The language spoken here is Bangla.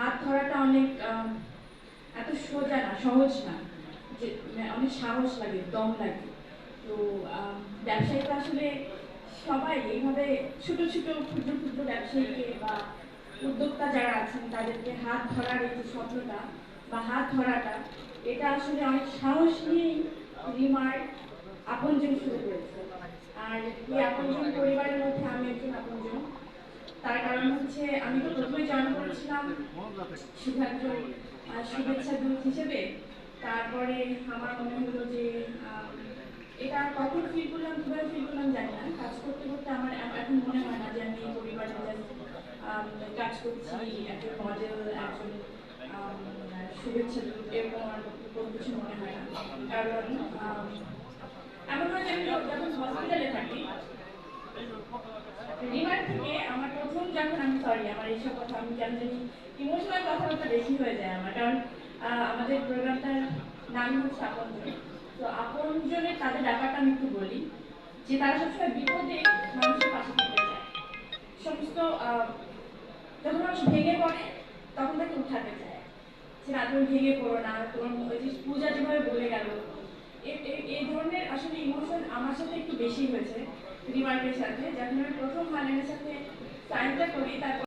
হাত ধরাটা অনেক এত সোজা না, সহজ না, যে অনেক সাহস লাগে, দম লাগে। তো ব্যবসায়ীরা আসলে সবাই এইভাবে ছোট ছোট ক্ষুদ্র ক্ষুদ্র ব্যবসায়ীকে বা উদ্যোক্তা যারা আছেন তাদেরকে হাত ধরার এই যে স্বপ্নটা বা হাত ধরাটা, এটা আসলে অনেক সাহস নিয়েই রিমার আপনজন শুরু করেছে। আর এই আপনজন পরিবারের মধ্যে আমি একজন আপনজন। তার কারণ হচ্ছে আমি তো প্রথমে জয়েন করেছিলাম শুধু একজন শুভেচ্ছা দূত হিসেবে। তারপরে আমার মনে হলো যে এটা কখন ফিল করলাম, কিভাবে ফিল করলাম জানি না। কাজ করতে করতে আমার এখন মনে হয় না যে আমি এই পরিবারে কাজ করছি একজন মডেল, একজন শুভেচ্ছা দূত, এরকম আমার কোনো কিছু মনে হয় না। কারণ এমন হয় যে আমি যখন হসপিটালে থাকি, রিমার থেকে আমার প্রথম যখন আমি সরি আমার এইসব কথা আমি কেন জানি ইমোশনাল কথাবার্তা বেশি হয়ে যায় আমার, কারণ আমাদের প্রোগ্রামটার নাম হচ্ছে আপনজন। তো আপনজনের তাদের ব্যাপারটা আমি একটু বলি, যে তারা সবসময় বিপদে মানুষের পাশে থাকতে চায়। সমস্ত যখন মানুষ ভেঙে পড়ে তখন তাকে উঠাতে চায়, যে না তুমি ভেঙে পড়ো না, তোমার ওই যে পূজা যেভাবে বলে গেল, এই ধরনের আসলে ইমোশন আমার সাথে একটু বেশি হয়েছে রিমার্কের সাথে। যখন আমি প্রথম হালেমের সাথে সাইনটা করি, তারপর